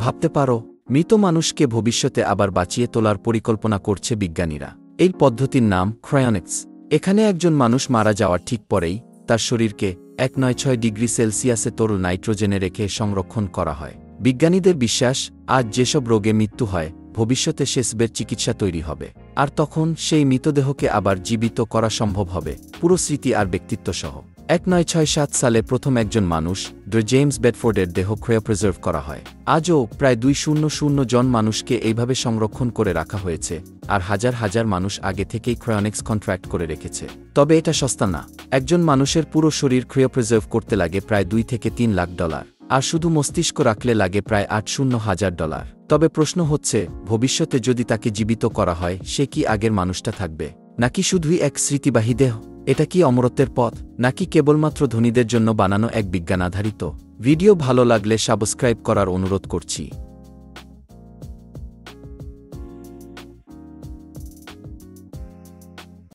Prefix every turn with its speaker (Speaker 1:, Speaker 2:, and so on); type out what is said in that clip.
Speaker 1: ভাবতে পারো, মৃত মানুষকে ভবিষ্যতে আবার বাঁচিয়ে তোলার পরিকল্পনা করছে বিজ্ঞানীরা। এই পদ্ধতির নাম ক্রায়োনিক্স। এখানে একজন মানুষ মারা যাওয়ার ঠিক পরেই তার শরীরকে 196 ডিগ্রি সেলসিয়াসে তরল নাইট্রোজেনে রেখে সংরক্ষণ করা হয়। বিজ্ঞানীদের বিশ্বাস, আজ যেসব রোগে মৃত্যু হয়, ভবিষ্যতে সেসবের চিকিৎসা তৈরি হবে, আর তখন সেই মৃতদেহকে আবার জীবিত করা সম্ভব হবে, পুরো স্মৃতি আর ব্যক্তিত্বসহ। 1967 সালে প্রথম একজন মানুষ, জেমস বেডফোর্ডের দেহ ক্রায়োপ্রিজার্ভ করা হয়। আজও প্রায় 200 জন মানুষকে এইভাবে সংরক্ষণ করে রাখা হয়েছে, আর হাজার হাজার মানুষ আগে থেকেই ক্রায়োনিক্স কন্ট্রাক্ট করে রেখেছে। তবে এটা সস্তা না। একজন মানুষের পুরো শরীর ক্রায়োপ্রিজার্ভ করতে লাগে প্রায় $2 থেকে $3 লাখ, আর শুধু মস্তিষ্ক রাখলে লাগে প্রায় $80,000। তবে প্রশ্ন হচ্ছে, ভবিষ্যতে যদি তাকে জীবিত করা হয়, সে কি আগের মানুষটা থাকবে, নাকি শুধুই এক স্মৃতিবাহী দেহ? এটা কি অমরত্বের পথ, নাকি কেবলমাত্র ধনীদের জন্য বানানো এক বিজ্ঞান আধারিত? ভিডিও ভালো লাগলে সাবস্ক্রাইব করার অনুরোধ করছি।